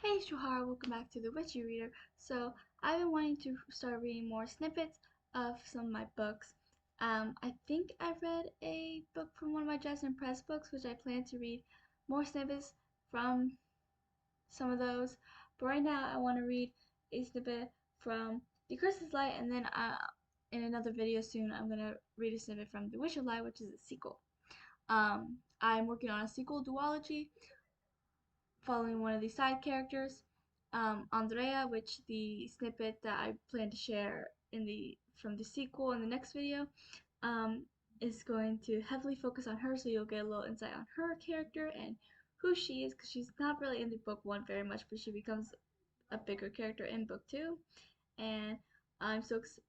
Hey Shuhar, welcome back to the Witchy Reader. So I've been wanting to start reading more snippets of some of my books. I think I've read a book from one of my Jasmine Press books, which I plan to read more snippets from some of those. But right now I want to read a snippet from The Christmas Light, and then in another video soon I'm gonna read a snippet from The Wish of Light, which is a sequel. I'm working on a sequel duology following one of the side characters, Andrea, which the snippet that I plan to share in the from the sequel in the next video, um, is going to heavily focus on her, so you'll get a little insight on her character and who she is, because she's not really in the book one very much, but she becomes a bigger character in book two. And I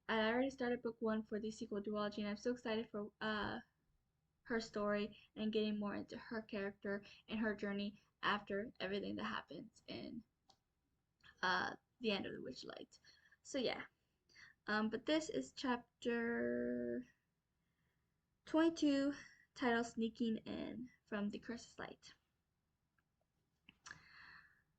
already started book one for the sequel duology, and I'm so excited for her story and getting more into her character and her journey after everything that happens in uh, the end of the Witchlight. So yeah, but this is chapter 22, titled "Sneaking In" from the Curse's Light.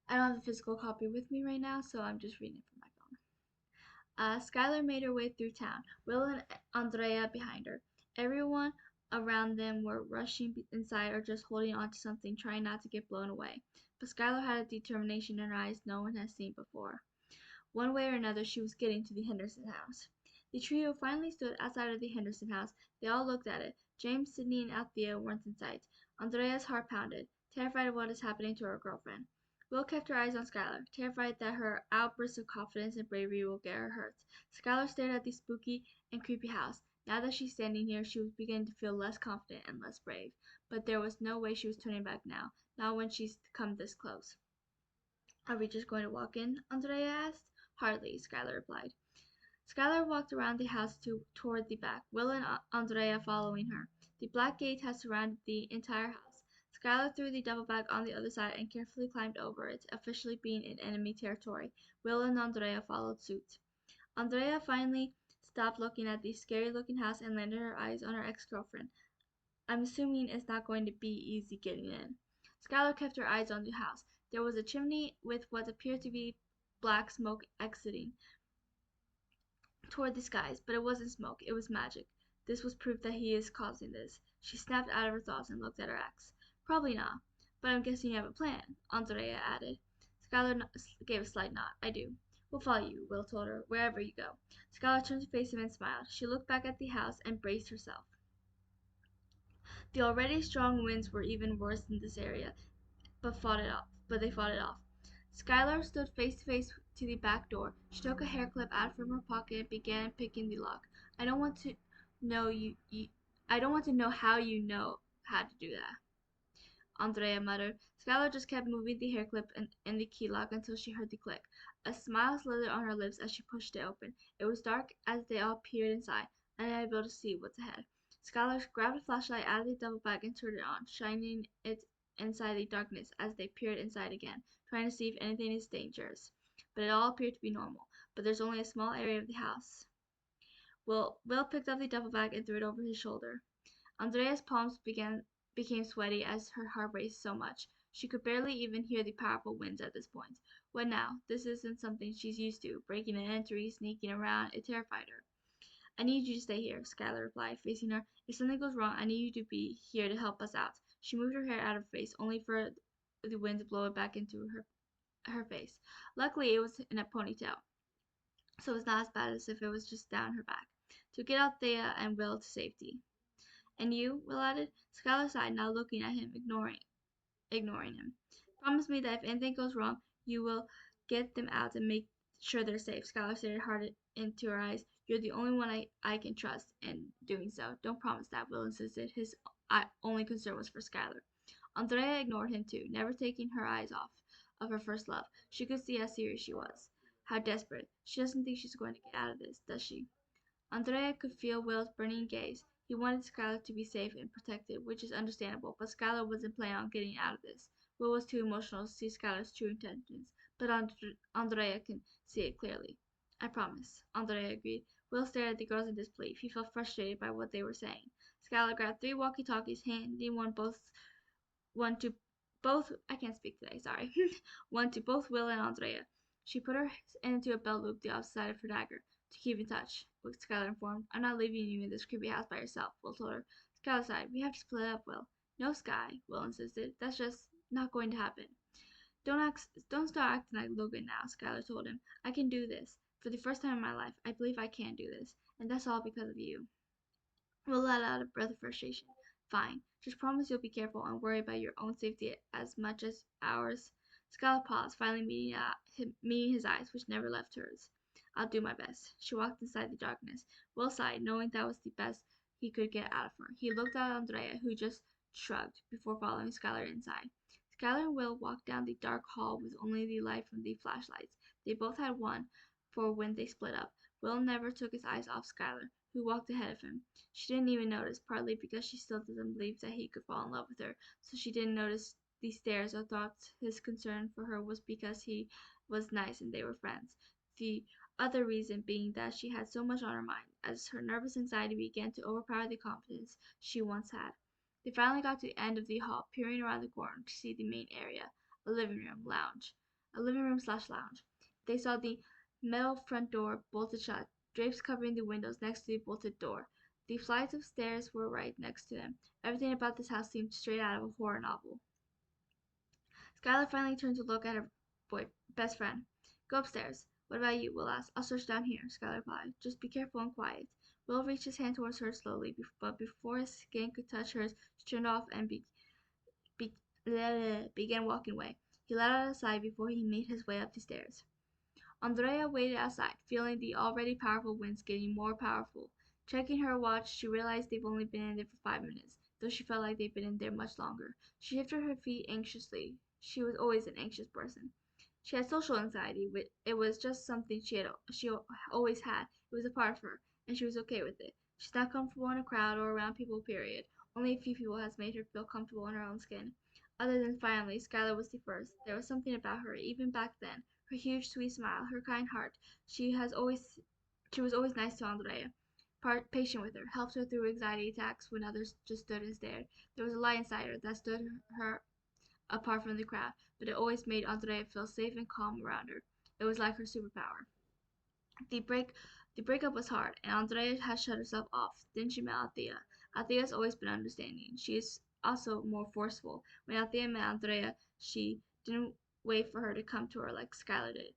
I don't have a physical copy with me right now, so I'm just reading it from my phone. Skylar made her way through town, Will and Andrea behind her. Everyone around them were rushing inside or just holding on to something, trying not to get blown away. But Skylar had a determination in her eyes no one had seen before. One way or another she was getting to the Henderson house. The trio finally stood outside of the Henderson house. They all looked at it. James, Sidney, and Althea weren't in sight. Andrea's heart pounded, terrified of what is happening to her girlfriend. Will kept her eyes on Skylar, terrified that her outburst of confidence and bravery will get her hurt. Skylar stared at the spooky and creepy house. Now that she's standing here, she was beginning to feel less confident and less brave. But there was no way she was turning back now, not when she's come this close. Are we just going to walk in? Andrea asked. Hardly, Skylar replied. Skylar walked around the house toward the back, Will and Andrea following her. The black gate had surrounded the entire house. Skylar threw the duffel bag on the other side and carefully climbed over it, officially being in enemy territory. Will and Andrea followed suit. Andrea finally stopped looking at the scary-looking house and landed her eyes on her ex-girlfriend. I'm assuming it's not going to be easy getting in. Skylar kept her eyes on the house. There was a chimney with what appeared to be black smoke exiting toward the skies, but it wasn't smoke, it was magic. This was proof that he is causing this. She snapped out of her thoughts and looked at her ex. Probably not, but I'm guessing you have a plan, Andrea added. Skylar gave a slight nod. I do. We'll follow you, Will told her, wherever you go. Skylar turned to face him and smiled. She looked back at the house and braced herself. The already strong winds were even worse in this area, but they fought it off. Skylar stood face to face to the back door. She took a hair clip out from her pocket and began picking the lock. I don't want to know I don't want to know how you know how to do that, Andrea muttered. Skylar just kept moving the hair clip in the key lock until she heard the click. A smile slithered on her lips as she pushed it open. It was dark as they all peered inside, unable to see what's ahead. Skylar grabbed a flashlight out of the duffel bag and turned it on, shining it inside the darkness as they peered inside again, trying to see if anything is dangerous. But it all appeared to be normal. But there's only a small area of the house. Will picked up the duffel bag and threw it over his shoulder. Andrea's palms became sweaty as her heart raced so much. She could barely even hear the powerful winds at this point. What now? This isn't something she's used to. Breaking and entering, sneaking around, it terrified her. I need you to stay here, Skylar replied, facing her. If something goes wrong, I need you to be here to help us out. She moved her hair out of her face, only for the wind to blow it back into her face. Luckily, it was in a ponytail, so it's not as bad as if it was just down her back. To get Althea and Will to safety. And you? Will added. Skylar sighed, now looking at him, ignoring him. Promise me that if anything goes wrong, you will get them out and make sure they're safe. Skylar stared hard into her eyes. You're the only one I can trust in doing so. Don't promise that, Will insisted. His only concern was for Skylar. Andrea ignored him too, never taking her eyes off of her first love. She could see how serious she was. How desperate. She doesn't think she's going to get out of this, does she? Andrea could feel Will's burning gaze. He wanted Skylar to be safe and protected, which is understandable, but Skylar wasn't planning on getting out of this. Will was too emotional to see Skylar's true intentions, but Andrea can see it clearly. I promise, Andrea agreed. Will stared at the girls in disbelief. He felt frustrated by what they were saying. Skylar grabbed 3 walkie-talkies, handing one to Both, I can't speak today, sorry. One to both Will and Andrea. She put her into a belt loop the opposite side of her dagger. To keep in touch, Skylar informed. I'm not leaving you in this creepy house by yourself, Will told her. Skylar sighed. We have to split up, Will. No, Sky, Will insisted. That's just not going to happen. Don't start acting like Logan now, Skylar told him. I can do this. For the first time in my life, I believe I can do this. And that's all because of you. Will let out a breath of frustration. Fine. Just promise you'll be careful and worry about your own safety as much as ours. Skylar paused, finally meeting his eyes, which never left hers. I'll do my best. She walked inside the darkness. Will sighed, knowing that was the best he could get out of her. He looked at Andrea, who just shrugged before following Skylar inside. Skylar and Will walked down the dark hall with only the light from the flashlights. They both had one for when they split up. Will never took his eyes off Skylar, who walked ahead of him. She didn't even notice, partly because she still doesn't believe that he could fall in love with her, so she didn't notice the stares or thought his concern for her was because he was nice and they were friends. The other reason being that she had so much on her mind, as her nervous anxiety began to overpower the confidence she once had. They finally got to the end of the hall, peering around the corner to see the main area, a living room slash lounge. They saw the metal front door bolted shut, drapes covering the windows next to the bolted door. The flights of stairs were right next to them. Everything about this house seemed straight out of a horror novel. Skylar finally turned to look at her best friend. Go upstairs. What about you? Will asked. I'll search down here, Skylar replied. Just be careful and quiet. Will reached his hand towards her slowly, but before his skin could touch hers, she turned off and be, began walking away. He let out a sigh before he made his way up the stairs. Andrea waited outside, feeling the already powerful winds getting more powerful. Checking her watch, she realized they've only been in there for 5 minutes, though she felt like they'd been in there much longer. She shifted her feet anxiously. She was always an anxious person. She had social anxiety. It was just something she always had. It was a part of her, and she was okay with it. She's not comfortable in a crowd or around people, period. Only a few people has made her feel comfortable in her own skin. Other than family, Skylar was the first. There was something about her, even back then. Her huge, sweet smile, her kind heart. She was always nice to Andrea. Patient with her, helped her through anxiety attacks when others just stood and stared. There was a light inside her that stood her apart from the crowd, but it always made Andrea feel safe and calm around her. It was like her superpower. The break the breakup was hard, and Andrea had shut herself off. Then she met Althea. Althea's always been understanding. She is also more forceful. When Althea met Andrea, she didn't wait for her to come to her like Skylar did.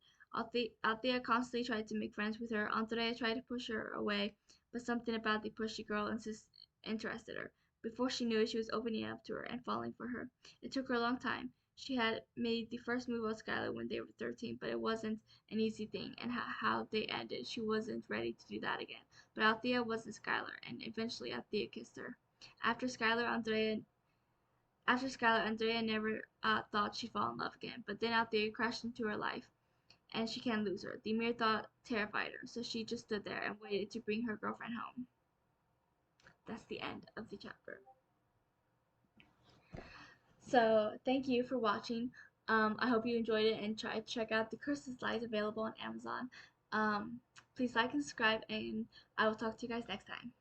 Althea constantly tried to make friends with her. Andrea tried to push her away, but something about the pushy girl interested her. Before she knew it, she was opening up to her and falling for her. It took her a long time. She had made the first move on Skylar when they were 13, but it wasn't an easy thing, and how they ended, she wasn't ready to do that again. But Althea wasn't Skylar, and eventually Althea kissed her. After Skylar, Andrea never thought she'd fall in love again, but then Althea crashed into her life, and she can't lose her. The mere thought terrified her, so she just stood there and waited to bring her girlfriend home. That's the end of the chapter. So thank you for watching. I hope you enjoyed it and try to check out the Cursed Lies available on Amazon. Please like and subscribe, and I will talk to you guys next time.